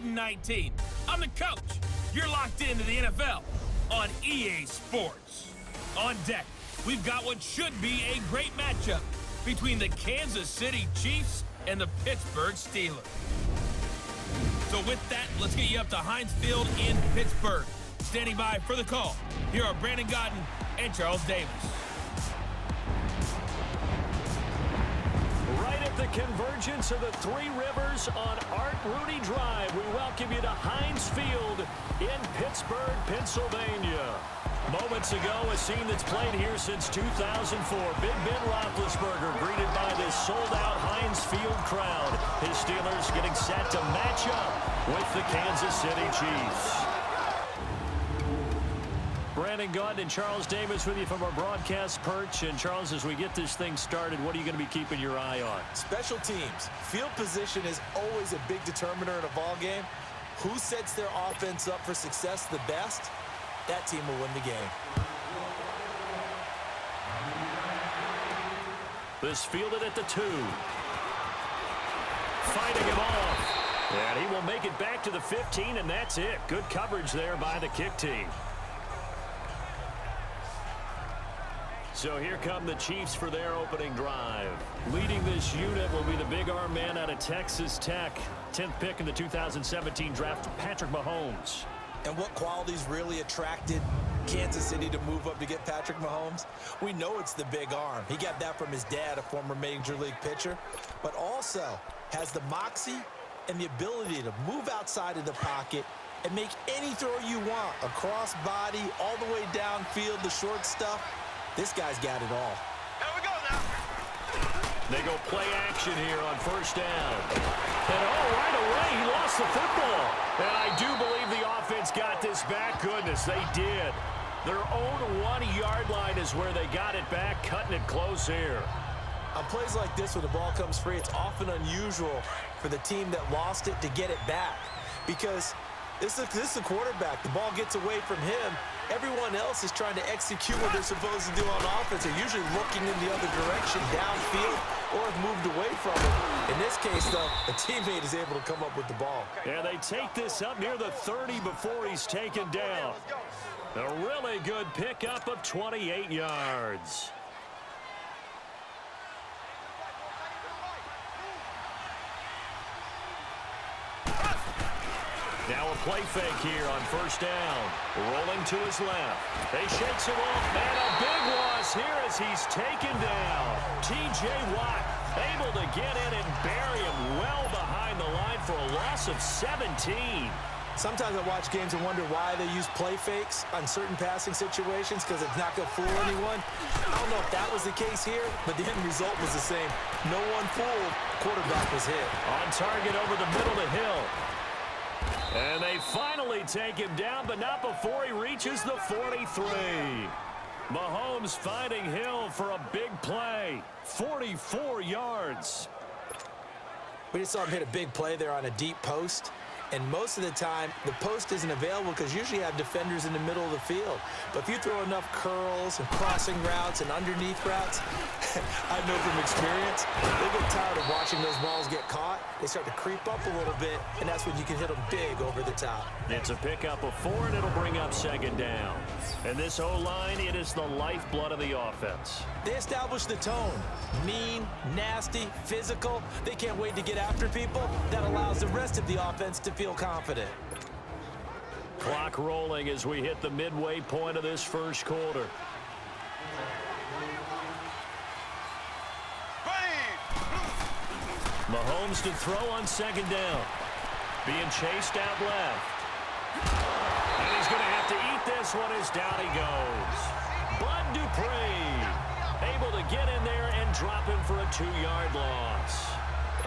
Madden 19. I'm the coach. You're locked into the NFL on EA Sports. On deck, we've got what should be a great matchup between the Kansas City Chiefs and the Pittsburgh Steelers. So with that, let's get you up to Heinz Field in Pittsburgh. Standing by for the call, here are Brandon Godden and Charles Davis. Right at the convergence of the Three Rivers on Art Rooney Drive, we welcome you to Heinz Field in Pittsburgh, Pennsylvania. Moments ago, a scene that's played here since 2004. Big Ben Roethlisberger greeted by this sold-out Heinz Field crowd. His Steelers getting set to match up with the Kansas City Chiefs. Brandon Godden and Charles Davis with you from our broadcast perch. And Charles, as we get this thing started, what are you going to be keeping your eye on? Special teams. Field position is always a big determiner in a ball game. Who sets their offense up for success the best? That team will win the game. This fielded at the 2. Fighting him off. And he will make it back to the 15, and that's it. Good coverage there by the kick team. So here come the Chiefs for their opening drive. Leading this unit will be the big arm man out of Texas Tech. 10th pick in the 2017 draft, Patrick Mahomes. And what qualities really attracted Kansas City to move up to get Patrick Mahomes? We know it's the big arm. He got that from his dad, a former Major League pitcher, but also has the moxie and the ability to move outside of the pocket and make any throw you want, across body, all the way downfield, the short stuff. This guy's got it all. Here we go now. They go play action here on first down. And right away, he lost the football. And I do believe the offense got this back. Goodness, they did. Their own 1-yard line is where they got it back, cutting it close here. On plays like this, when the ball comes free, it's often unusual for the team that lost it to get it back. Because this is a quarterback. The ball gets away from him. Everyone else is trying to execute what they're supposed to do on offense. They're usually looking in the other direction, downfield, or have moved away from it. In this case, though, a teammate is able to come up with the ball. Yeah, they take this up near the 30 before he's taken down. A really good pickup of 28 yards. Now a play fake here on first down. Rolling to his left. They shakes him off, and a big loss here as he's taken down. T.J. Watt able to get in and bury him well behind the line for a loss of 17. Sometimes I watch games and wonder why they use play fakes on certain passing situations, because it's not going to fool anyone. I don't know if that was the case here, but the end result was the same. No one fooled. Quarterback was hit. On target over the middle to Hill. And they finally take him down, but not before he reaches the 43. Mahomes finding Hill for a big play. 44 yards. We just saw him hit a big play there on a deep post. And most of the time, the post isn't available because usually you have defenders in the middle of the field. But if you throw enough curls and crossing routes and underneath routes, I know from experience, they get tired of watching those balls get caught. They start to creep up a little bit, and that's when you can hit them big over the top. It's a pickup of 4, and it'll bring up second down. And this O-line, it is the lifeblood of the offense. They establish the tone. Mean, nasty, physical. They can't wait to get after people. That allows the rest of the offense to feel confident. Clock rolling as we hit the midway point of this first quarter. Mahomes to throw on second down. Being chased out left. And he's going to have to eat this one as down he goes. Bud Dupree able to get in there and drop him for a 2-yard loss.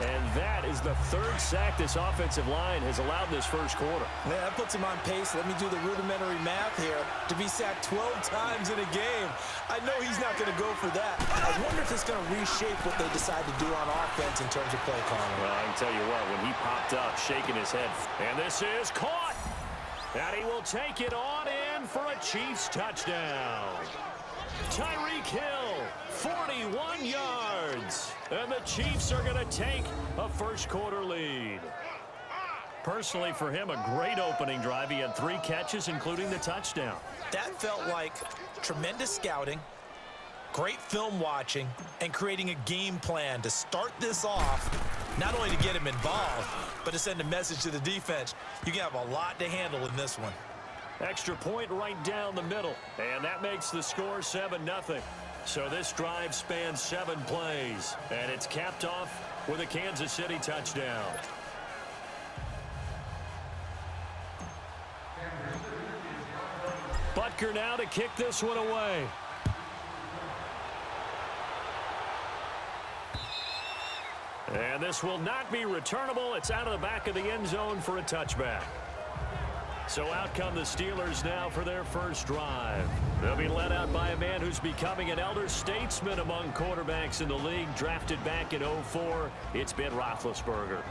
And that is the 3rd sack this offensive line has allowed this first quarter. Man, that puts him on pace. Let me do the rudimentary math here. To be sacked 12 times in a game, I know he's not going to go for that. I wonder if it's going to reshape what they decide to do on offense in terms of play calling. Well, I can tell you what, when he popped up, shaking his head. And this is caught. And he will take it on in for a Chiefs touchdown. Tyreek Hill, 41 yards. And the Chiefs are going to take a first quarter lead. Personally, for him, a great opening drive. He had 3 catches, including the touchdown. That felt like tremendous scouting, great film watching, and creating a game plan to start this off, not only to get him involved, but to send a message to the defense. You can have a lot to handle in this one. Extra point right down the middle, and that makes the score 7-0. So this drive spans 7 plays, and it's capped off with a Kansas City touchdown. Butker now to kick this one away. And this will not be returnable. It's out of the back of the end zone for a touchback. So out come the Steelers now for their first drive. They'll be led out by a man who's becoming an elder statesman among quarterbacks in the league, drafted back in 2004. It's Ben Roethlisberger.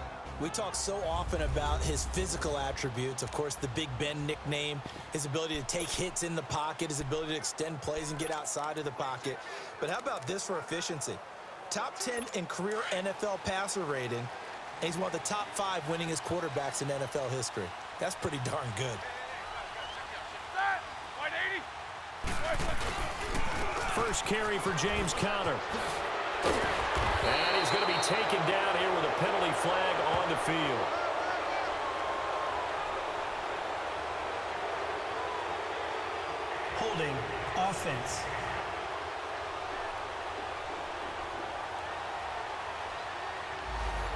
We talk so often about his physical attributes. Of course, the Big Ben nickname, his ability to take hits in the pocket, his ability to extend plays and get outside of the pocket. But how about this for efficiency? Top 10 in career NFL passer rating, and he's one of the top 5 winningest quarterbacks in NFL history. That's pretty darn good. First carry for James Conner. And he's going to be taken down here with a penalty flag on the field. Holding offense.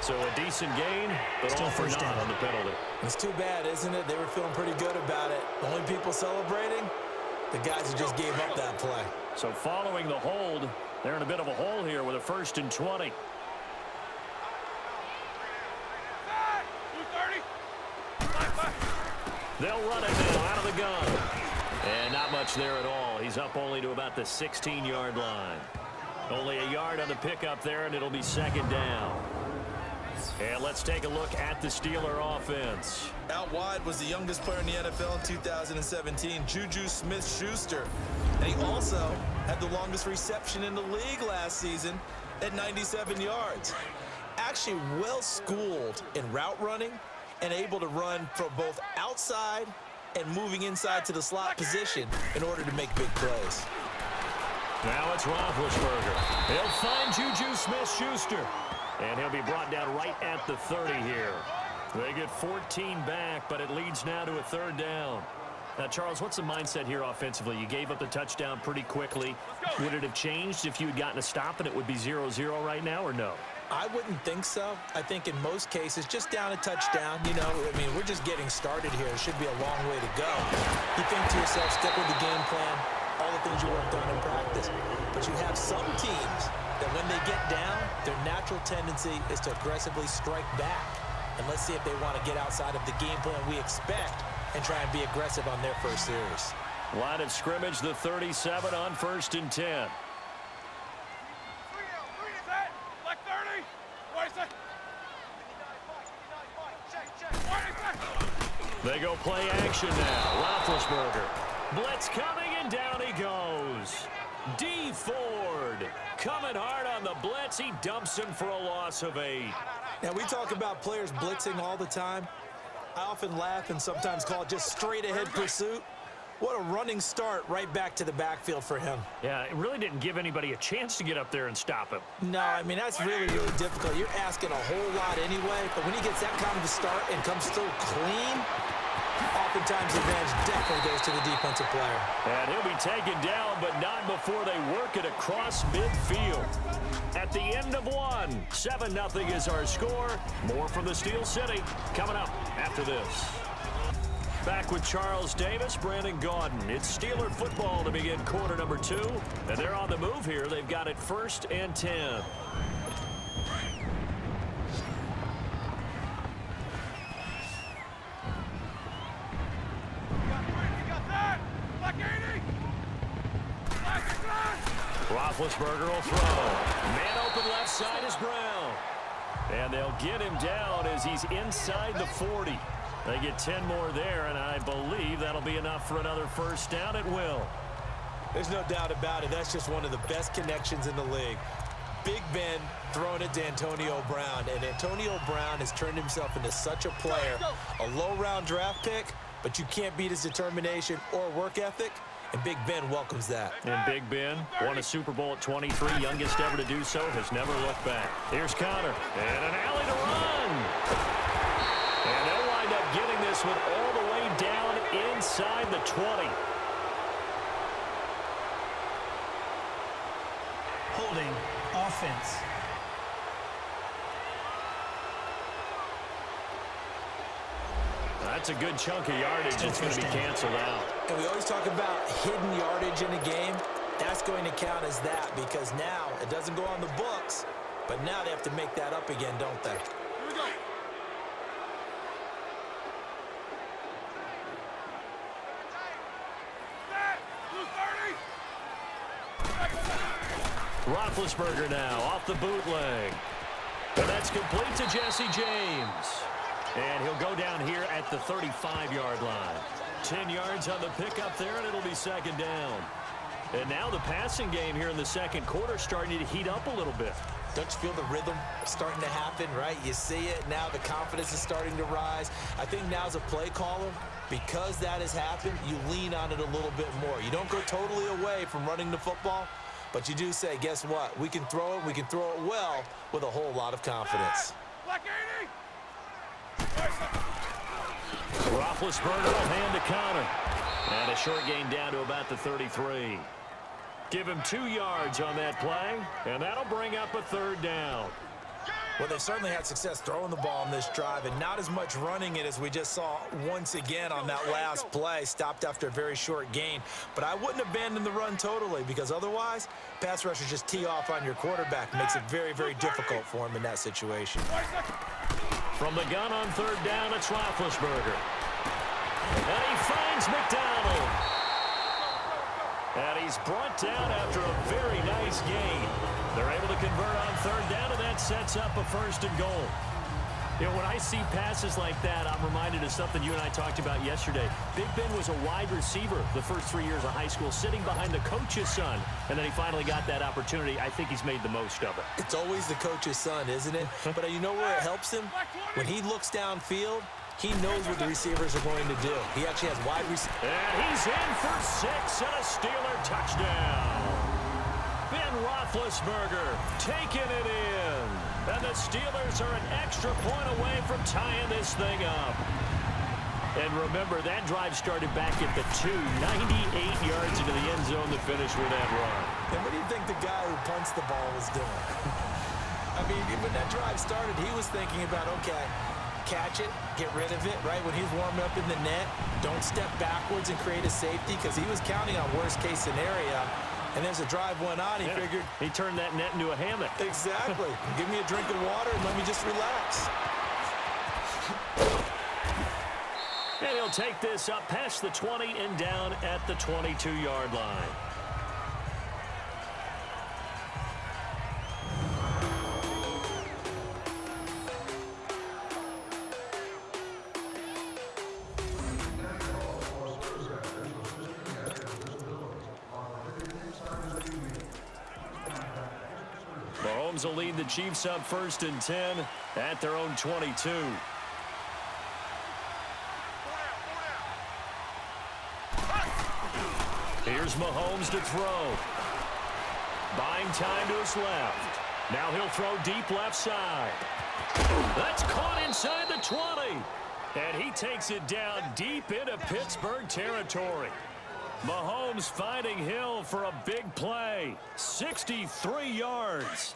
So a decent gain, but Still all for first naught down on the penalty. It's too bad, isn't it? They were feeling pretty good about it. The only people celebrating, the guys who just gave up that play. So following the hold, they're in a bit of a hole here with a 1st and 20. They'll run it now out of the gun. And not much there at all. He's up only to about the 16-yard line. Only a yard on the pickup there, and it'll be 2nd down. And let's take a look at the Steeler offense. Out wide was the youngest player in the NFL in 2017, Juju Smith-Schuster. And he also had the longest reception in the league last season at 97 yards. Actually well-schooled in route running and able to run from both outside and moving inside to the slot position in order to make big plays. Now it's Roethlisberger. He'll find Juju Smith-Schuster. And he'll be brought down right at the 30 here. They get 14 back, but it leads now to a 3rd down. Now, Charles, what's the mindset here offensively? You gave up the touchdown pretty quickly. Would it have changed if you had gotten a stop and it would be 0-0 right now, or no? I wouldn't think so. I think in most cases, just down a touchdown, you know, I mean, we're just getting started here. It should be a long way to go. You think to yourself, stick with the game plan, all the things you worked on in practice. But you have some teams that when they get down, their natural tendency is to aggressively strike back. And let's see if they want to get outside of the game plan we expect and try and be aggressive on their first series. Line of scrimmage, the 37 on 1st and 10. They go play action now. Roethlisberger. Blitz coming, and down he goes. D. Ford coming hard on the blitz. He dumps him for a loss of 8. Now, we talk about players blitzing all the time. I often laugh and sometimes call it just straight-ahead pursuit. What a running start right back to the backfield for him. Yeah, it really didn't give anybody a chance to get up there and stop him. No, I mean, that's really, really difficult. You're asking a whole lot anyway, but when he gets that kind of a start and comes through clean, oftentimes the advantage definitely goes to the defensive player. And he'll be taken down, but not before they work it across midfield. At the end of one, 7-0 is our score. More from the Steel City coming up after this. Back with Charles Davis, Brandon Gaudin. It's Steeler football to begin quarter number 2. And they're on the move here. They've got it 1st and 10. Roethlisberger will throw. Man open left side is Brown. And they'll get him down as he's inside the 40. They get 10 more there, and I believe that'll be enough for another first down. It will. There's no doubt about it. That's just one of the best connections in the league. Big Ben throwing it to Antonio Brown, and Antonio Brown has turned himself into such a player. A low-round draft pick, but you can't beat his determination or work ethic, and Big Ben welcomes that. And Big Ben won a Super Bowl at 23, youngest ever to do so, has never looked back. Here's Connor, and an alley to run. And they'll wind up getting this one all the way down inside the 20. Holding offense. That's a good chunk of yardage. It's going to be canceled out. And we always talk about hidden yardage in a game. That's going to count as that because now it doesn't go on the books, but now they have to make that up again, don't they? Here we go. Roethlisberger now off the bootleg. And that's complete to Jesse James. And he'll go down here at the 35-yard line. 10 yards on the pickup there, and it'll be second down. And now the passing game here in the second quarter starting to heat up a little bit. Don't you feel the rhythm starting to happen, right? You see it. Now the confidence is starting to rise. I think now as a play caller, because that has happened, you lean on it a little bit more. You don't go totally away from running the football, but you do say, guess what? We can throw it. We can throw it well with a whole lot of confidence. Black 80. Roethlisberger will hand to Connor. And a short gain down to about the 33. Give him 2 yards on that play, and that'll bring up a third down. Well, they've certainly had success throwing the ball on this drive and not as much running it as we just saw once again on that last play. Stopped after a very short gain. But I wouldn't abandon the run totally because otherwise, pass rushers just tee off on your quarterback. Makes it very, very difficult for him in that situation. From the gun on third down, it's Roethlisberger. And he finds McDonald. And he's brought down after a very nice gain. They're able to convert on third down, and that sets up a first and goal. You know, when I see passes like that, I'm reminded of something you and I talked about yesterday. Big Ben was a wide receiver the first 3 years of high school, sitting behind the coach's son, and then he finally got that opportunity. I think he's made the most of it. It's always the coach's son, isn't it? But you know where it helps him? When he looks downfield, he knows what the receivers are going to do. He actually has wide receivers. And he's in for 6 and a Steeler touchdown. Ben Roethlisberger taking it in. And the Steelers are an extra point away from tying this thing up. And remember, that drive started back at the 2, 98 yards into the end zone to finish with that run. And what do you think the guy who punts the ball was doing? I mean, when that drive started, he was thinking about, okay, catch it, get rid of it, right? When he's warming up in the net, don't step backwards and create a safety because he was counting on worst-case scenario. And as the drive went on, he figured... He turned that net into a hammock. Exactly. Give me a drink of water and let me just relax. And he'll take this up past the 20 and down at the 22-yard line. Mahomes will lead the Chiefs up 1st and 10 at their own 22. Here's Mahomes to throw. Buying time to his left. Now he'll throw deep left side. That's caught inside the 20. And he takes it down deep into Pittsburgh territory. Mahomes finding Hill for a big play. 63 yards.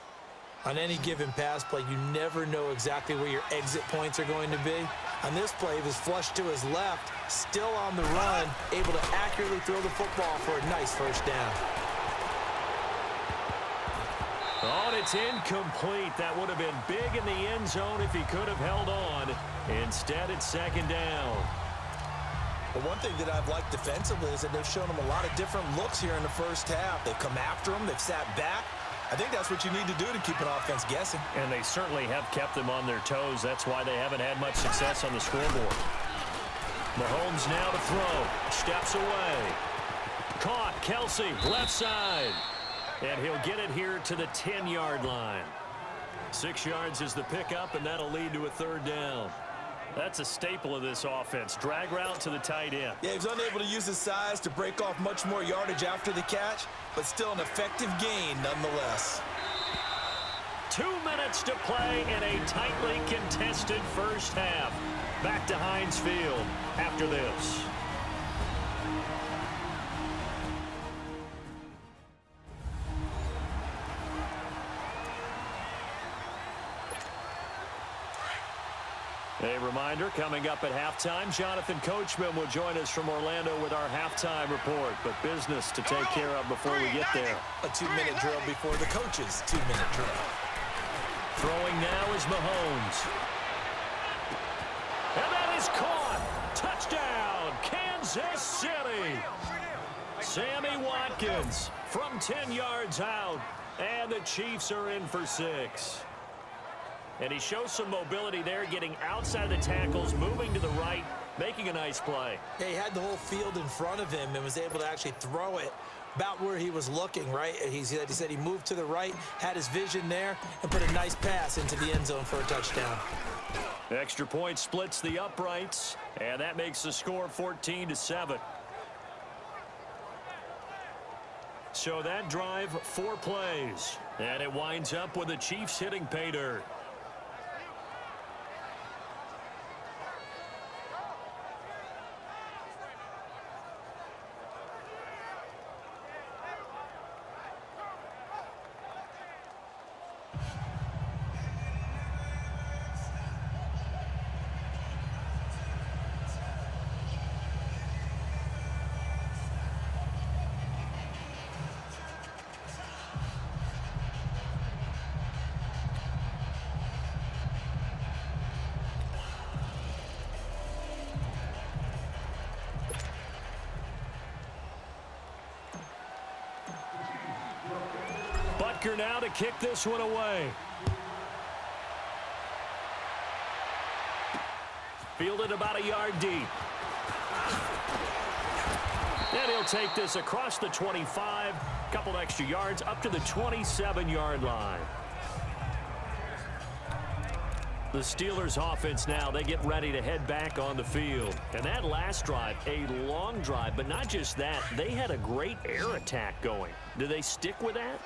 On any given pass play, you never know exactly where your exit points are going to be. On this play, he was flushed to his left, still on the run, able to accurately throw the football for a nice first down. Oh, and it's incomplete. That would have been big in the end zone if he could have held on. Instead, it's second down. But one thing that I've liked defensively is that they've shown him a lot of different looks here in the first half. They've come after him. They've sat back. I think that's what you need to do to keep an offense guessing. And they certainly have kept them on their toes. That's why they haven't had much success on the scoreboard. Mahomes now to throw. Steps away. Caught. Kelsey, left side. And he'll get it here to the 10-yard line. 6 yards is the pickup, and that'll lead to a third down. That's a staple of this offense. Drag route to the tight end. Yeah, he was unable to use his size to break off much more yardage after the catch, but still an effective gain nonetheless. 2 minutes to play in a tightly contested first half. Back to Heinz Field after this. A reminder, coming up at halftime, Jonathan Coachman will join us from Orlando with our halftime report, but business to take care of before we get there. A 2-minute drill before the coach's 2-minute drill. Throwing now is Mahomes. And that is caught. Touchdown, Kansas City. Sammy Watkins from 10 yards out, and the Chiefs are in for 6. And he shows some mobility there, getting outside of the tackles, moving to the right, making a nice play. Yeah, he had the whole field in front of him and was able to actually throw it about where he was looking, right? He said he moved to the right, had his vision there, and put a nice pass into the end zone for a touchdown. Extra point splits the uprights, and that makes the score 14-7. So that drive, 4 plays, and it winds up with the Chiefs hitting pay dirt. Now to kick this one away. Fielded about a yard deep. And he'll take this across the 25, couple extra yards up to the 27-yard line. The Steelers offense now, they get ready to head back on the field. And that last drive, a long drive, but not just that, they had a great air attack going. Do they stick with that?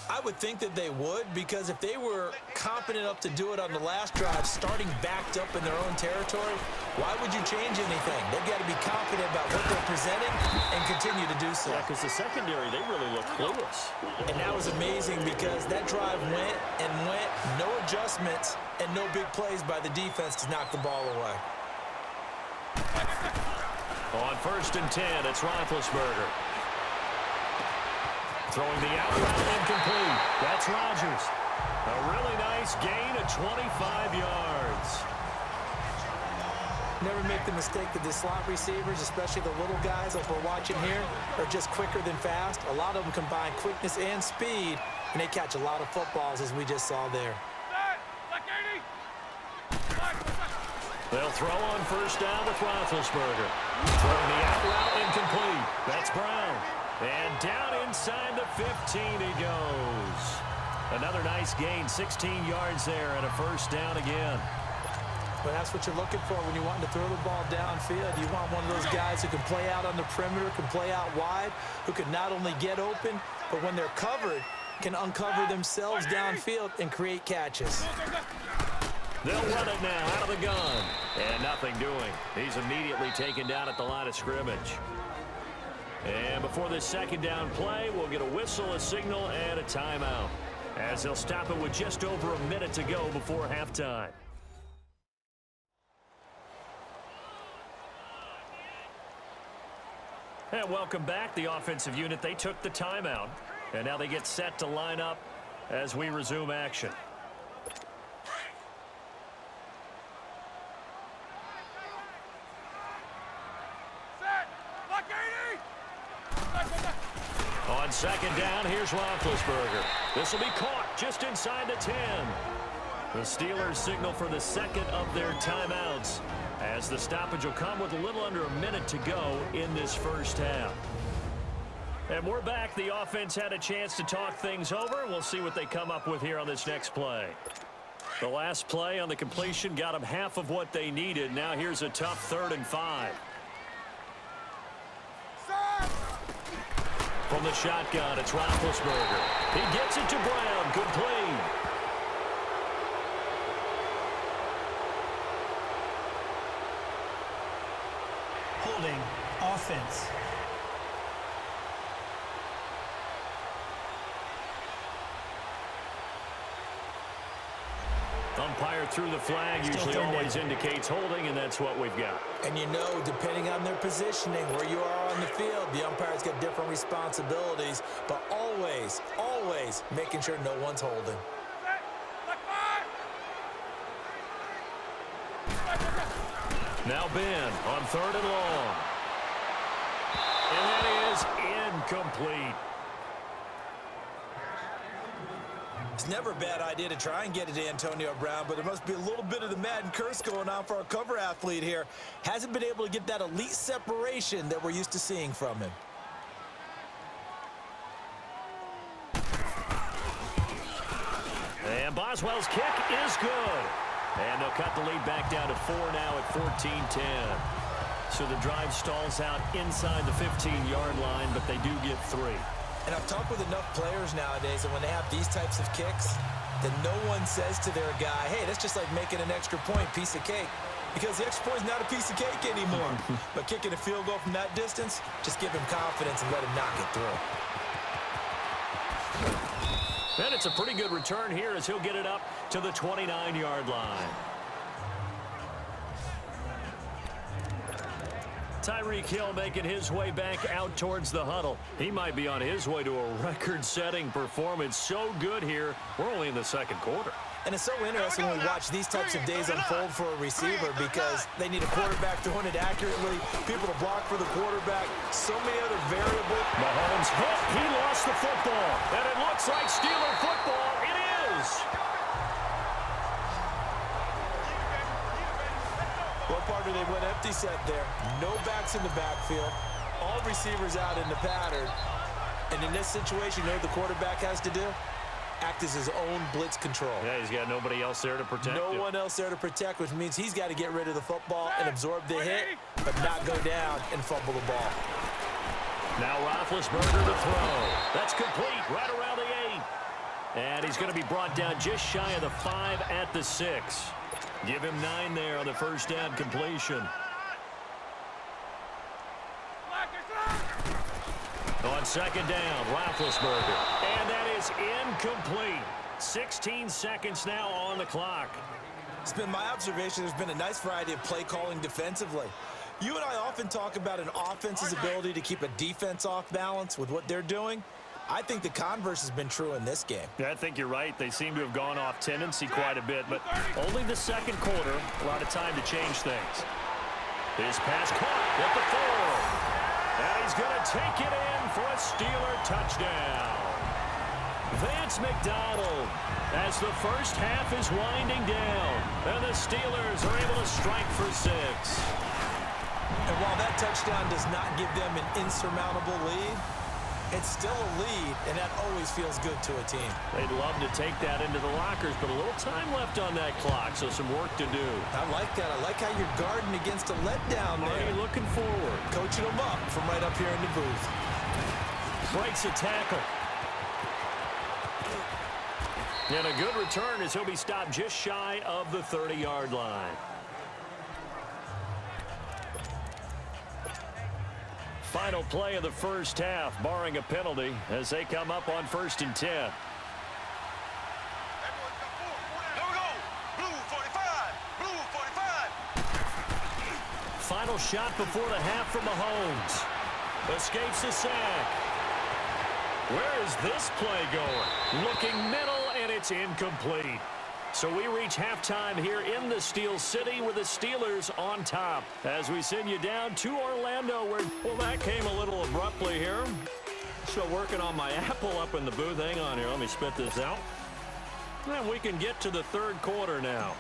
I would think that they would, because if they were confident enough to do it on the last drive, starting backed up in their own territory, why would you change anything? They've got to be confident about what they're presenting and continue to do so. Yeah, because the secondary, they really looked clueless. And that was amazing because that drive went and went, no adjustments and no big plays by the defense to knock the ball away. On 1st and 10, it's Roethlisberger. Throwing the out route incomplete. That's Rodgers. A really nice gain of 25 yards. Never make the mistake that the slot receivers, especially the little guys like we're watching here, are just quicker than fast. A lot of them combine quickness and speed, and they catch a lot of footballs, as we just saw there. They'll throw on 1st down with Roethlisberger. Throwing the out route incomplete. That's Brown. And down inside the 15 he goes. Another nice gain, 16 yards there, and a 1st down again. But that's what you're looking for when you're wanting to throw the ball downfield. You want one of those guys who can play out on the perimeter, can play out wide, who can not only get open, but when they're covered, can uncover themselves downfield and create catches. They'll run it now out of the gun. And nothing doing. He's immediately taken down at the line of scrimmage. And before this 2nd down play, we'll get a whistle, a signal, and a timeout, as they'll stop it with just over a minute to go before halftime. And welcome back. The offensive unit, they took the timeout, and now they get set to line up as we resume action. On 2nd down, here's Roethlisberger. This will be caught just inside the 10. The Steelers signal for the 2nd of their timeouts, as the stoppage will come with a little under a minute to go in this 1st half. And we're back. The offense had a chance to talk things over. We'll see what they come up with here on this next play. The last play on the completion got them half of what they needed. Now here's a tough 3rd and 5. From the shotgun, it's Roethlisberger. He gets it to Brown. Complete. Holding offense. Umpire threw the flag, usually always indicates holding, and that's what we've got. And you know, depending on their positioning, where you are on the field, the umpire's got different responsibilities, but always, always making sure no one's holding. Now Ben on 3rd and long. And that is incomplete. It's never a bad idea to try and get it to Antonio Brown, but there must be a little bit of the Madden curse going on for our cover athlete here. Hasn't been able to get that elite separation that we're used to seeing from him. And Boswell's kick is good. And they'll cut the lead back down to 4 now at 14-10. So the drive stalls out inside the 15-yard line, but they do get 3. And I've talked with enough players nowadays that when they have these types of kicks, then no one says to their guy, hey, that's just like making an extra point, piece of cake. Because the extra point is not a piece of cake anymore. But kicking a field goal from that distance, just give him confidence and let him knock it through. And it's a pretty good return here as he'll get it up to the 29-yard line. Tyreek Hill making his way back out towards the huddle. He might be on his way to a record-setting performance. So good here. We're only in the 2nd quarter. And it's so interesting when we watch these types of days unfold for a receiver because they need a quarterback throwing it accurately, people to block for the quarterback, so many other variables. Mahomes hit. He lost the football. And it looks like Steeler football. It is. Well, partner, they went empty set there. No backs in the backfield. All receivers out in the pattern. And in this situation, you know what the quarterback has to do? Act as his own blitz control. Yeah, he's got nobody else there to protect him. No one else there to protect, which means he's got to get rid of the football and absorb the hit, but not go down and fumble the ball. Now Roethlisberger to throw. That's complete right around the 8. And he's going to be brought down just shy of the 5 at the 6. Give him 9 there on the first down completion. On 2nd down, Roethlisberger. And that is incomplete. 16 seconds now on the clock. It's been my observation there's been a nice variety of play calling defensively. You and I often talk about an offense's ability to keep a defense off balance with what they're doing. I think the converse has been true in this game. Yeah, I think you're right. They seem to have gone off tendency quite a bit, but only the 2nd quarter. A lot of time to change things. His pass caught at the 4. And he's going to take it in for a Steeler touchdown. Vance McDonald as the first half is winding down. And the Steelers are able to strike for 6. And while that touchdown does not give them an insurmountable lead, it's still a lead, and that always feels good to a team. They'd love to take that into the lockers, but a little time left on that clock, so some work to do. I like that. I like how you're guarding against a letdown there. Already looking forward. Coaching them up from right up here in the booth. Breaks a tackle. And a good return as he'll be stopped just shy of the 30-yard line. Final play of the first half, barring a penalty, as they come up on 1st and 10. Here we go. Blue 45. Blue 45. Final shot before the half from Mahomes. Escapes the sack. Where is this play going? Looking middle, and it's incomplete. So we reach halftime here in the Steel City with the Steelers on top. As we send you down to Orlando, where, well, that came a little abruptly here. Still working on my apple up in the booth. Hang on here. Let me spit this out. And we can get to the 3rd quarter now.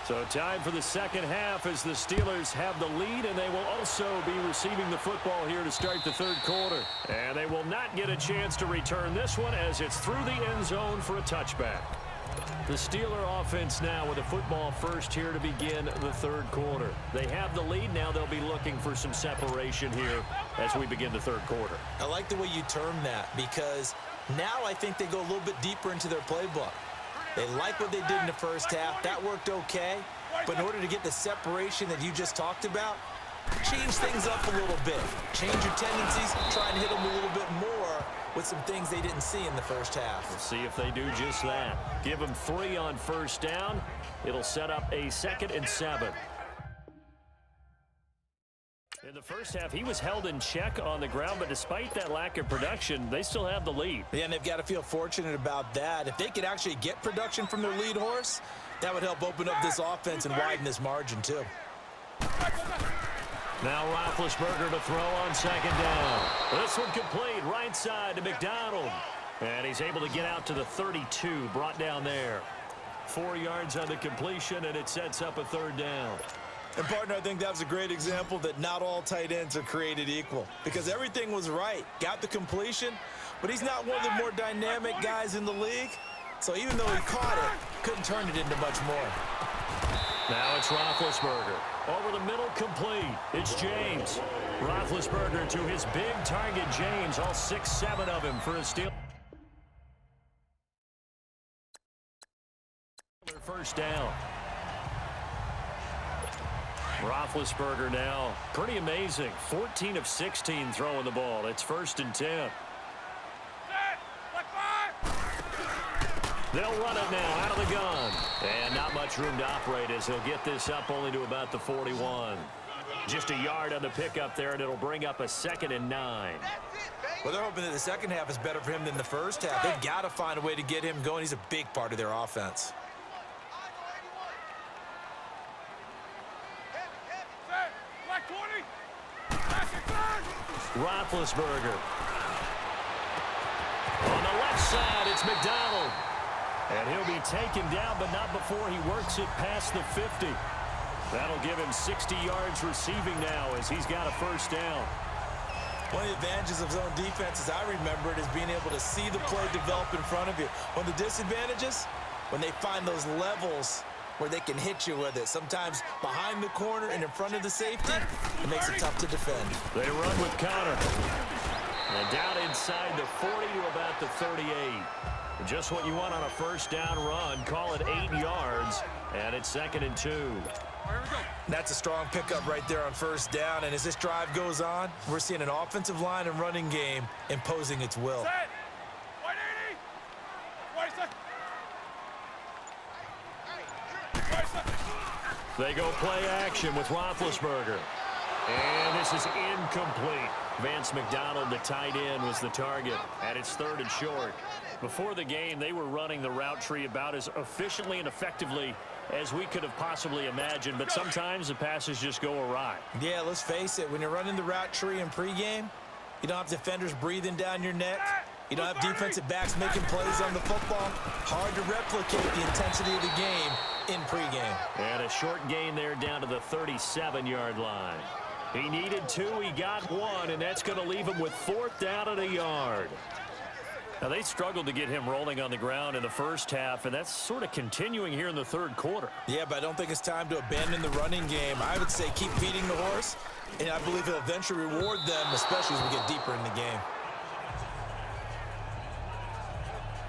So time for the second half as the Steelers have the lead, and they will also be receiving the football here to start the third quarter. And they will not get a chance to return this one as it's through the end zone for a touchback. The Steeler offense now with a football first here to begin the third quarter. They have the lead. Now they'll be looking for some separation here as we begin the third quarter. I like the way you term that because now I think they go a little bit deeper into their playbook. They like what they did in the first half. That worked okay. But in order to get the separation that you just talked about, change things up a little bit. Change your tendencies. Try and hit them a little bit more with some things they didn't see in the first half. We'll see if they do just that. Give them 3 on first down. It'll set up a 2nd and 7. In the first half, he was held in check on the ground, but despite that lack of production, they still have the lead. Yeah, and they've got to feel fortunate about that. If they could actually get production from their lead horse, that would help open up this offense and widen this margin, too. Now Roethlisberger to throw on 2nd down. This one complete right side to McDonald. And he's able to get out to the 32, brought down there. 4 yards on the completion, and it sets up a 3rd down. And, partner, I think that was a great example that not all tight ends are created equal because everything was right. Got the completion, but he's not one of the more dynamic guys in the league. So even though he caught it, couldn't turn it into much more. Now it's Roethlisberger. Over the middle, complete. It's James. Roethlisberger to his big target, James. All 6-7 of him for a steal. First down. Roethlisberger now, pretty amazing. 14 of 16 throwing the ball. It's 1st and 10. They'll run it now out of the gun. And not much room to operate as he'll get this up only to about the 41. Just a yard on the pickup there, and it'll bring up a 2nd and 9. Well, they're hoping that the second half is better for him than the first half. They've got to find a way to get him going. He's a big part of their offense. Roethlisberger. On the left side, it's McDonald. And he'll be taken down, but not before he works it past the 50. That'll give him 60 yards receiving now as he's got a 1st down. One of the advantages of zone defense, as I remember it, is being able to see the play develop in front of you. One of the disadvantages, when they find those levels where they can hit you with it. Sometimes behind the corner and in front of the safety, it makes it tough to defend. They run with Connor. And down inside the 40 to about the 38. Just what you want on a 1st down run. Call it 8 yards, and it's 2nd and 2. That's a strong pickup right there on 1st down, and as this drive goes on, we're seeing an offensive line and running game imposing its will. They go play action with Roethlisberger. And this is incomplete. Vance McDonald, the tight end, was the target. And it's 3rd and short. Before the game, they were running the route tree about as efficiently and effectively as we could have possibly imagined. But sometimes the passes just go awry. Yeah, let's face it. When you're running the route tree in pregame, you don't have defenders breathing down your neck. You don't have defensive backs making plays on the football. Hard to replicate the intensity of the game in pregame. And a short gain there down to the 37-yard line. He needed 2, he got 1, and that's going to leave him with 4th down and a yard. Now, they struggled to get him rolling on the ground in the first half, and that's sort of continuing here in the third quarter. Yeah, but I don't think it's time to abandon the running game. I would say keep feeding the horse, and I believe it'll eventually reward them, especially as we get deeper in the game.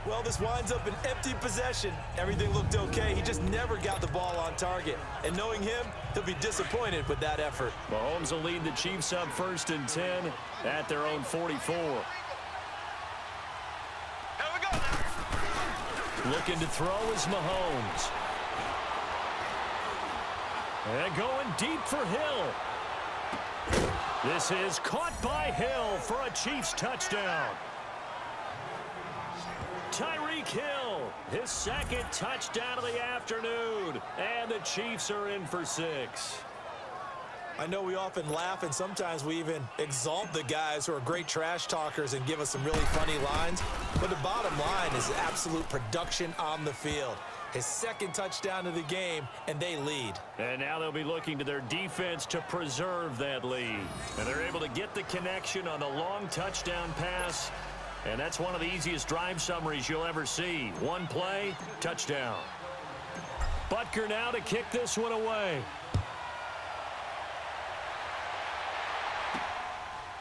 Well, this winds up an empty possession. Everything looked okay. He just never got the ball on target. And knowing him, he'll be disappointed with that effort. Mahomes will lead the Chiefs up 1st and 10 at their own 44. Looking to throw is Mahomes. And going deep for Hill. This is caught by Hill for a Chiefs touchdown. Tyreek Hill, his 2nd touchdown of the afternoon. And the Chiefs are in for 6. I know we often laugh, and sometimes we even exalt the guys who are great trash talkers and give us some really funny lines. But the bottom line is absolute production on the field. His second touchdown of the game, and they lead. And now they'll be looking to their defense to preserve that lead. And they're able to get the connection on the long touchdown pass. And that's one of the easiest drive summaries you'll ever see. One play, touchdown. Butker now to kick this one away.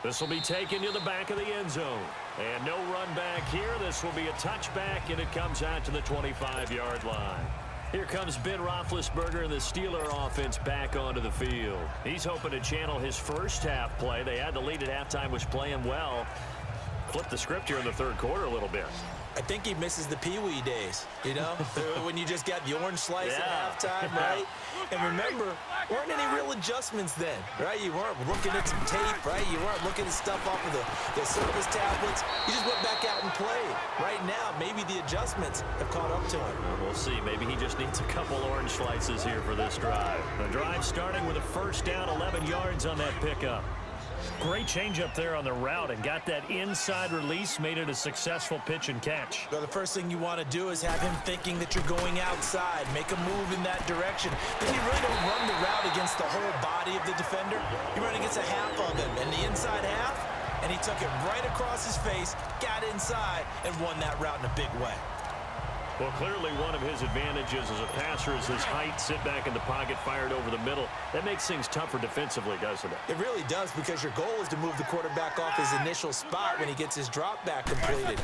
This will be taken to the back of the end zone. And no run back here. This will be a touchback, and it comes out to the 25-yard line. Here comes Ben Roethlisberger and the Steeler offense back onto the field. He's hoping to channel his first half play. They had the lead at halftime, was playing well. Flip the script here in the third quarter a little bit. I think he misses the Pee-wee days, you know, when you just got the orange slice at halftime, right? And remember, weren't any real adjustments then, right? You weren't looking at some tape, right? You weren't looking at stuff off of the service tablets. You just went back out and played. Right now, maybe the adjustments have caught up to him. We'll see. Maybe he just needs a couple orange slices here for this drive. The drive starting with a first down, 11 yards on that pickup. Great change up there on the route and got that inside release, made it a successful pitch and catch. Well, the first thing you want to do is have him thinking that you're going outside, make a move in that direction. Then you really don't run the route against the whole body of the defender. You run against a half of him, and the inside half, and he took it right across his face, got inside, and won that route in a big way. Well, clearly one of his advantages as a passer is his height, sit back in the pocket, fired over the middle. That makes things tougher defensively, doesn't it? It really does, because your goal is to move the quarterback off his initial spot when he gets his drop back completed.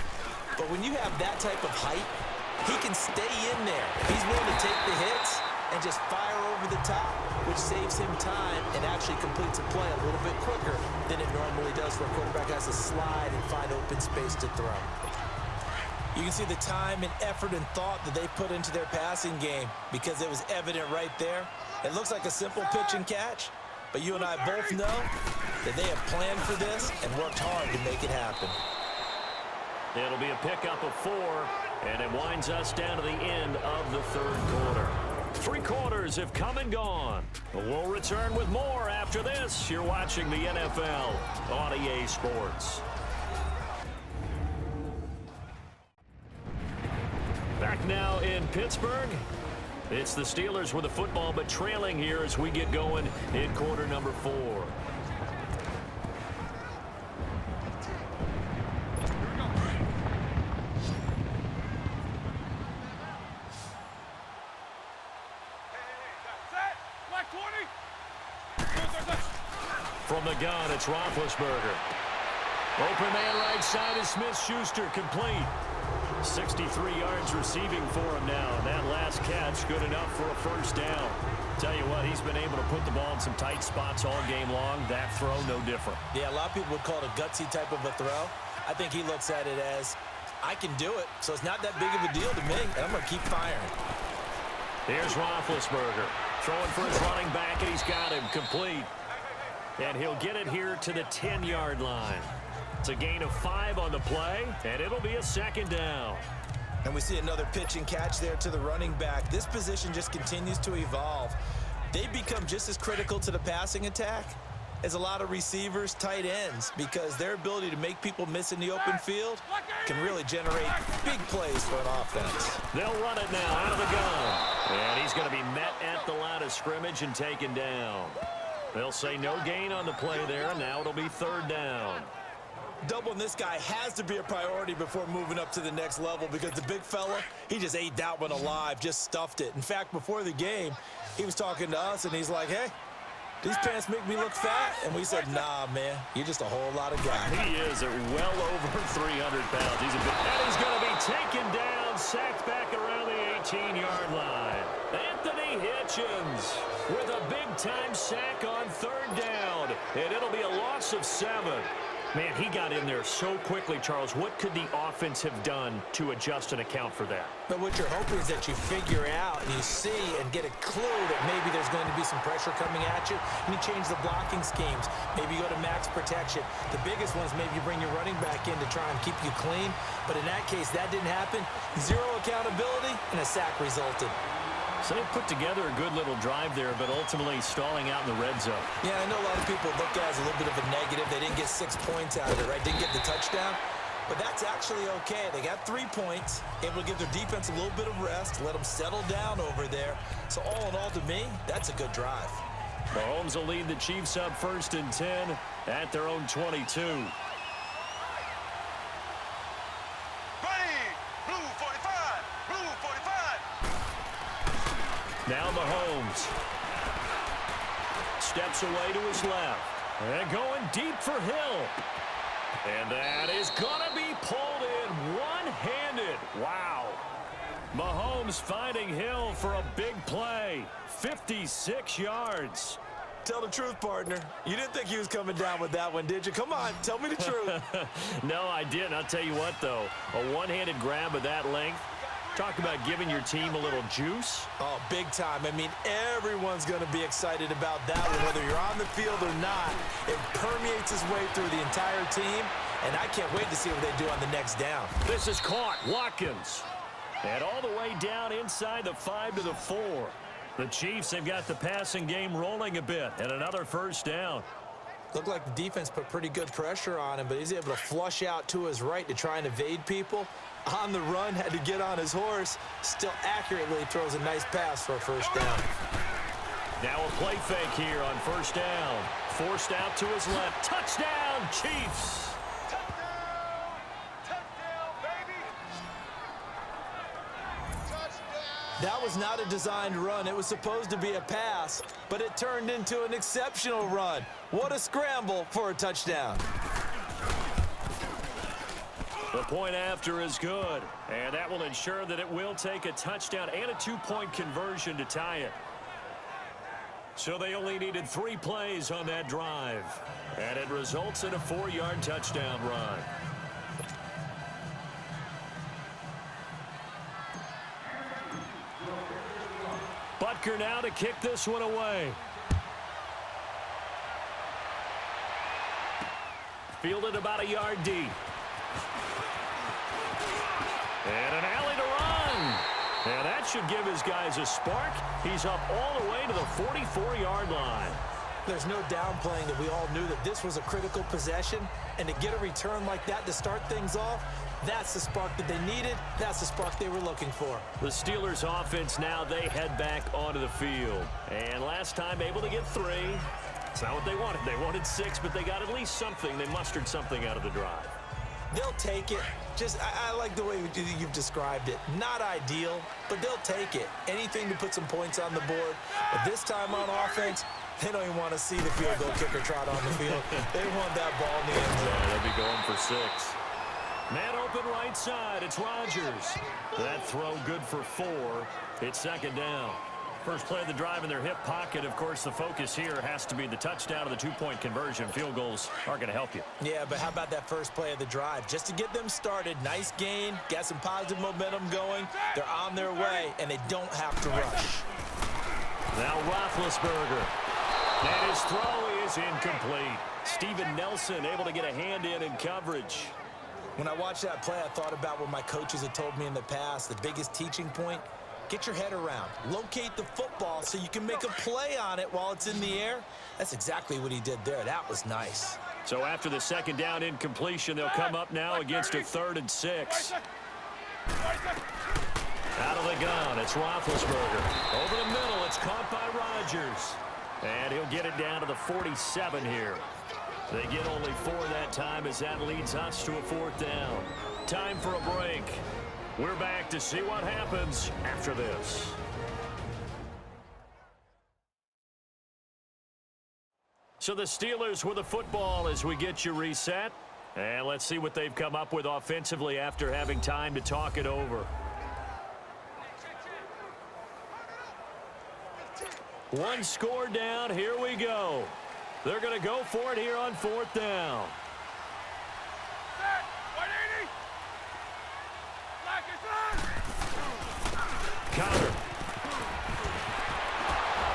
But when you have that type of height, he can stay in there. He's willing to take the hits and just fire over the top, which saves him time and actually completes a play a little bit quicker than it normally does for a quarterback has to slide and find open space to throw. You can see the time and effort and thought that they put into their passing game because it was evident right there. It looks like a simple pitch and catch, but you and I both know that they have planned for this and worked hard to make it happen. It'll be a pickup of 4, and it winds us down to the end of the third quarter. 3 quarters have come and gone. We'll return with more after this. You're watching the NFL on EA Sports. Back now in Pittsburgh. It's the Steelers with the football, but trailing here as we get going in quarter number 4. From the gun, it's Roethlisberger. Open man right side is Smith-Schuster, complete. 63 yards receiving for him now, and that last catch good enough for a first down. Tell you what, he's been able to put the ball in some tight spots all game long. That throw, no different. Yeah, a lot of people would call it a gutsy type of a throw. I think he looks at it as, I can do it, so it's not that big of a deal to me, and I'm going to keep firing. Here's Roethlisberger throwing for his running back, and he's got him complete. And he'll get it here to the 10-yard line. It's a gain of 5 on the play, and it'll be a second down. And we see another pitch and catch there to the running back. This position just continues to evolve. They become just as critical to the passing attack as a lot of receivers, tight ends, because their ability to make people miss in the open field can really generate big plays for an offense. They'll run it now out of the gun. And he's going to be met at the line of scrimmage and taken down. They'll say no gain on the play there, and now it'll be third down. Doubling this guy has to be a priority before moving up to the next level, because the big fella, he just ate that one alive, just stuffed it. In fact, before the game, he was talking to us, and he's like, hey, these pants make me look fat. And we said, nah, man, you're just a whole lot of guy. He is at well over 300 pounds. He's a big, and he's going to be taken down, sacked back around the 18-yard line. Anthony Hitchens with a big-time sack on third down, and it'll be a loss of 7. Man, he got in there so quickly, Charles. What could the offense have done to adjust and account for that? But what you're hoping is that you figure out and you see and get a clue that maybe there's going to be some pressure coming at you, and you change the blocking schemes. Maybe you go to max protection. The biggest one is maybe you bring your running back in to try and keep you clean. But in that case, that didn't happen. 0 accountability, and a sack resulted. So they put together a good little drive there, but ultimately stalling out in the red zone. Yeah, I know a lot of people look at it as a little bit of a negative. They didn't get 6 points out of it, right? Didn't get the touchdown. But that's actually okay. They got 3 points, able to give their defense a little bit of rest, let them settle down over there. So all in all, to me, that's a good drive. Mahomes will lead the Chiefs up 1st and 10 at their own 22. Now Mahomes steps away to his left. And going deep for Hill. And that is going to be pulled in one-handed. Wow. Mahomes finding Hill for a big play. 56 yards. Tell the truth, partner. You didn't think he was coming down with that one, did you? Come on, tell me the truth. No, I didn't. I'll tell you what, though. A one-handed grab of that length. Talk about giving your team a little juice. Oh, big time. I mean, everyone's going to be excited about that one, whether you're on the field or not. It permeates its way through the entire team, and I can't wait to see what they do on the next down. This is caught. Watkins. And all the way down inside the 5 to the 4. The Chiefs have got the passing game rolling a bit, and another 1st down. Looked like the defense put pretty good pressure on him, but he's able to flush out to his right to try and evade people. On the run, had to get on his horse. Still accurately throws a nice pass for a 1st down. Now a play fake here on 1st down. Forced out to his left. Touchdown, Chiefs! That was not a designed run. It was supposed to be a pass, but it turned into an exceptional run. What a scramble for a touchdown. The point after is good, and that will ensure that it will take a touchdown and a 2-point conversion to tie it. So they only needed 3 plays on that drive, and it results in a 4-yard touchdown run. Butker now to kick this one away. Fielded about a yard deep. And an alley to run. And that should give his guys a spark. He's up all the way to the 44-yard line. There's no downplaying that we all knew that this was a critical possession. And to get a return like that to start things off, that's the spark that they needed. That's the spark they were looking for. The Steelers offense now, they head back onto the field. And last time able to get 3. It's not what they wanted. They wanted 6, but they got at least something. They mustered something out of the drive. They'll take it. I like the way you've described it. Not ideal, but they'll take it. Anything to put some points on the board. But this time on offense, they don't even want to see the field goal kicker trot on the field. They want that ball in the end zone. Yeah, they'll be going for 6. Man open right side. It's Rodgers. That throw good for 4. It's 2nd down. First play of the drive in their hip pocket. Of course, the focus here has to be the touchdown of the 2-point conversion. Field goals aren't going to help you. Yeah, but how about that first play of the drive? Just to get them started, nice gain, got some positive momentum going. They're on their way, and they don't have to rush. Now Roethlisberger. And his throw is incomplete. Steven Nelson able to get a hand in coverage. When I watched that play, I thought about what my coaches had told me in the past. The biggest teaching point, get your head around. Locate the football so you can make a play on it while it's in the air. That's exactly what he did there. That was nice. So after the 2nd down incompletion, they'll come up now against a 3rd and 6. Out of the gun, it's Roethlisberger. Over the middle, it's caught by Rodgers. And he'll get it down to the 47 here. They get only 4 that time as that leads us to a 4th down. Time for a break. We're back to see what happens after this. So the Steelers with the football as we get you reset. And let's see what they've come up with offensively after having time to talk it over. One score down. Here we go. They're going to go for it here on 4th down. Counter.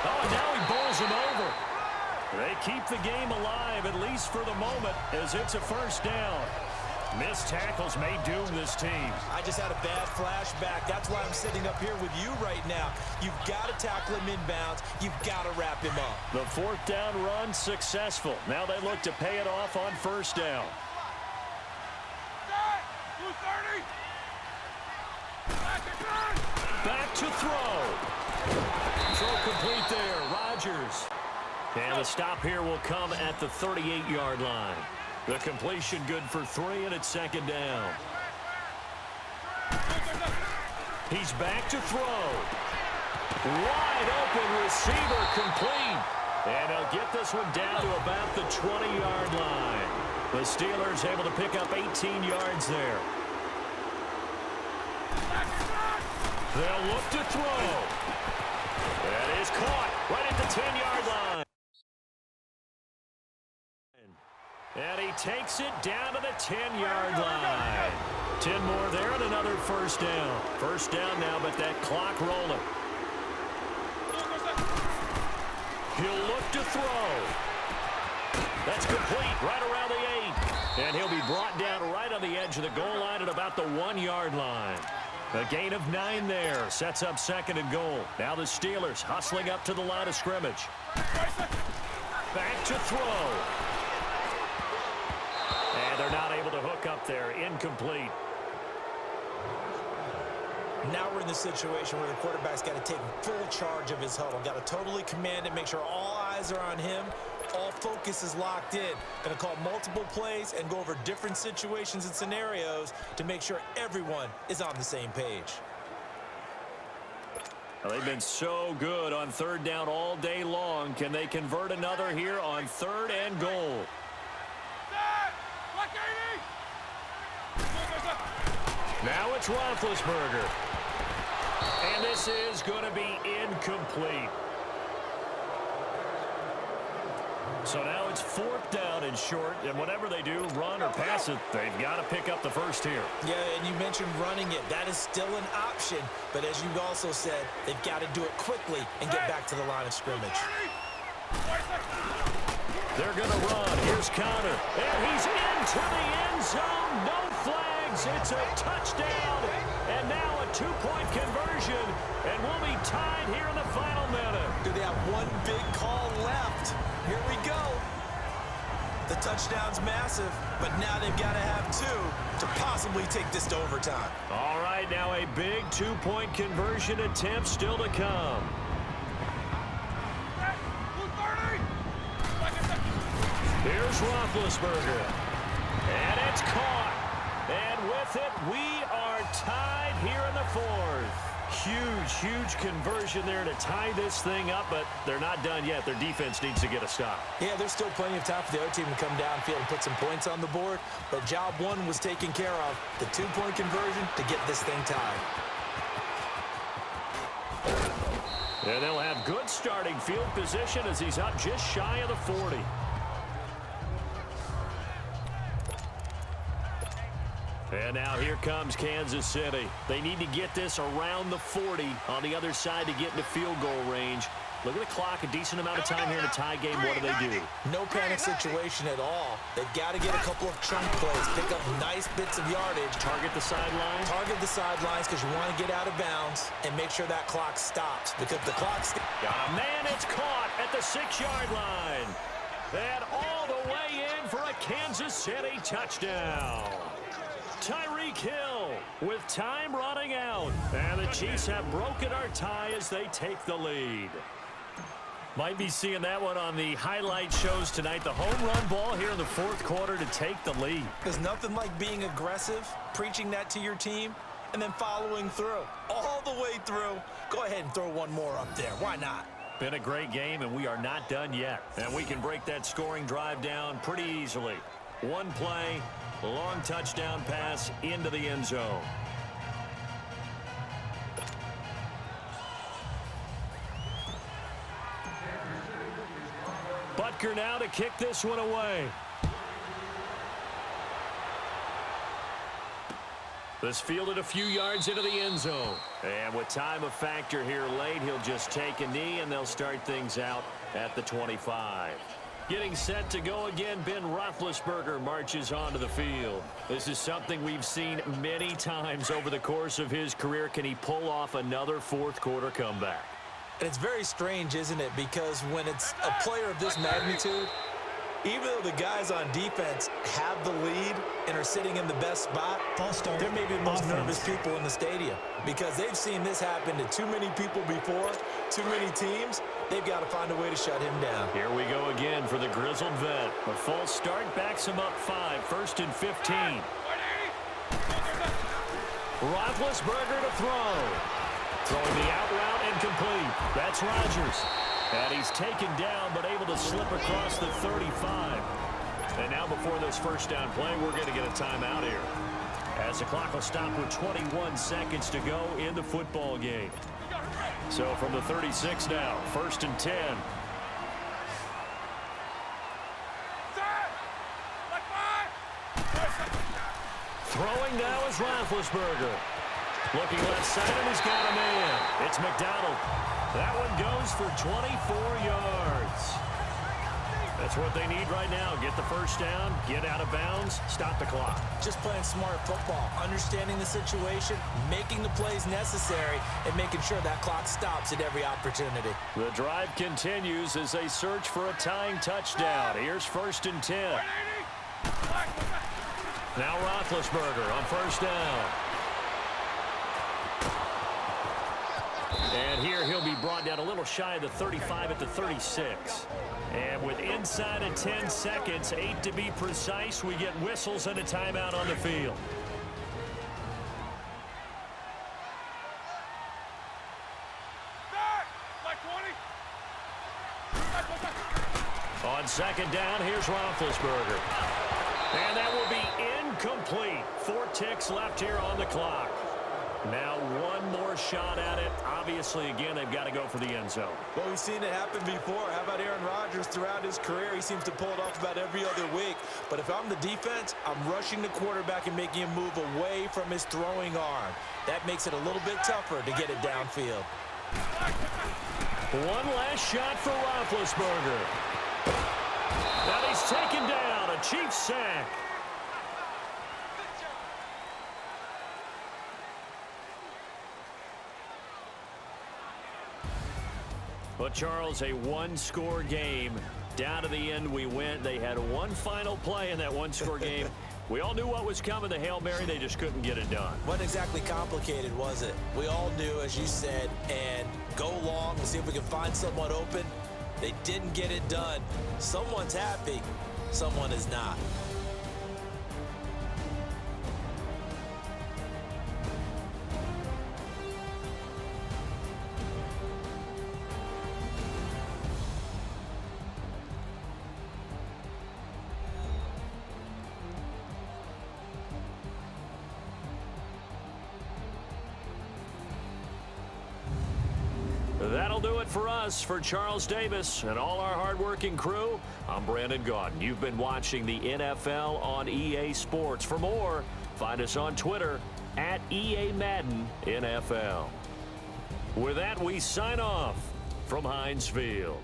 Oh, and now he bowls him over. They keep the game alive, at least for the moment, as it's a 1st down. Missed tackles may doom this team. I just had a bad flashback. That's why I'm sitting up here with you right now. You've got to tackle him inbounds. You've got to wrap him up. The fourth down run successful. Now they look to pay it off on first down. Back to throw. Throw complete there. Rodgers. And the stop here will come at the 38-yard line. The completion good for 3, and it's second down. He's back to throw. Wide open receiver complete. And they'll get this one down to about the 20-yard line. The Steelers able to pick up 18 yards there. They'll look to throw. That is caught right at the 10-yard line. And he takes it down to the 10-yard line. 10 more there and another first down. First down now, but that clock rolling. He'll look to throw. That's complete right around the 8. And he'll be brought down right on the edge of the goal line at about the 1-yard line. A gain of 9 there. Sets up second and goal. Now the Steelers hustling up to the line of scrimmage. Back to throw. And they're not able to hook up there. Incomplete. Now we're in the situation where the quarterback's got to take full charge of his huddle. Got to totally command it, make sure all eyes are on him. All focus is locked in. Going to call multiple plays and go over different situations and scenarios to make sure everyone is on the same page. Well, they've been so good on third down all day long. Can they convert another here on third and goal? Now it's Roethlisberger. And this is going to be incomplete. So now it's fourth down and short, and whatever they do, run or pass it, they've got to pick up the first here. Yeah, and you mentioned running it. That is still an option, but as you also said, they've got to do it quickly and get back to the line of scrimmage. They're going to run. Here's Connor, and he's into the end zone. No flags. It's a touchdown, and now a two-point conversion, and we'll be tied here in the final minute. Do they have one big call left? Here we go. The touchdown's massive, but now they've got to have 2 to possibly take this to overtime. All right, now a big two-point conversion attempt still to come. Here's Roethlisberger. And it's caught. And with it, we are tied here in the fourth. Huge conversion there to tie this thing up, but they're not done yet. Their defense needs to get a stop. Yeah, there's still plenty of time for the other team to come downfield and put some points on the board, but job 1 was taken care of. The 2-point conversion to get this thing tied. And they'll have good starting field position as he's up just shy of the 40. And now here comes Kansas City. They need to get this around the 40 on the other side to get into field goal range. Look at the clock, a decent amount of time here in a tie game. What do they do? No panic situation at all. They've got to get a couple of chunk plays, pick up nice bits of yardage. Target the sidelines? Target the sidelines because you want to get out of bounds and make sure that clock stops. Because the clock's... Man, it's caught at the 6-yard line. And all the way in for a Kansas City touchdown. Tyreek Hill with time running out. And the Chiefs have broken our tie as they take the lead. Might be seeing that one on the highlight shows tonight. The home run ball here in the fourth quarter to take the lead. There's nothing like being aggressive, preaching that to your team, and then following through. All the way through. Go ahead and throw one more up there. Why not? Been a great game, and we are not done yet. And we can break that scoring drive down pretty easily. One play, long touchdown pass into the end zone. Butker now to kick this one away. This fielded a few yards into the end zone. And with time a factor here late, he'll just take a knee, and they'll start things out at the 25. Getting set to go again, Ben Roethlisberger marches onto the field. This is something we've seen many times over the course of his career. Can he pull off another fourth-quarter comeback? And it's very strange, isn't it? Because when it's a player of this magnitude, even though the guys on defense have the lead and are sitting in the best spot, they're maybe the most nervous people in the stadium because they've seen this happen to too many people before, too many teams. They've got to find a way to shut him down. Here we go again for the grizzled vet. A false start backs him up 5, 1st and 15. Roethlisberger to throw. Throwing the out route and complete. That's Rodgers. And he's taken down but able to slip across the 35. And now before this first down play, we're going to get a timeout here, as the clock will stop with 21 seconds to go in the football game. So from the 36 now, 1st and 10. Throwing now is Roethlisberger. Looking left side, and he's got a man. It's McDonald. That one goes for 24 yards. That's what they need right now. Get the first down, get out of bounds, stop the clock. Just playing smart football, understanding the situation, making the plays necessary, and making sure that clock stops at every opportunity. The drive continues as they search for a tying touchdown. Here's 1st and 10. Now Roethlisberger on 1st down. And here he'll be brought down a little shy of the 35 at the 36. And with inside of 10 seconds, 8 to be precise, we get whistles and a timeout on the field. On 2nd down, here's Roethlisberger. And that will be incomplete. 4 ticks left here on the clock. Now one more shot at it. Obviously, again, they've got to go for the end zone. Well, we've seen it happen before. How about Aaron Rodgers throughout his career? He seems to pull it off about every other week. But if I'm the defense, I'm rushing the quarterback and making him move away from his throwing arm. That makes it a little bit tougher to get it downfield. One last shot for Roethlisberger. Now he's taken down. A Chiefs sack. But, Charles, a one-score game. Down to the end we went. They had one final play in that one-score game. We all knew what was coming, the Hail Mary. They just couldn't get it done. Wasn't exactly complicated, was it? We all knew, as you said, and go long and see if we can find someone open. They didn't get it done. Someone's happy. Someone is not. That'll do it for us. For Charles Davis and all our hardworking crew, I'm Brandon Gaudin. You've been watching the NFL on EA Sports. For more, find us on Twitter at EA Madden NFL. With that, we sign off from Heinz Field.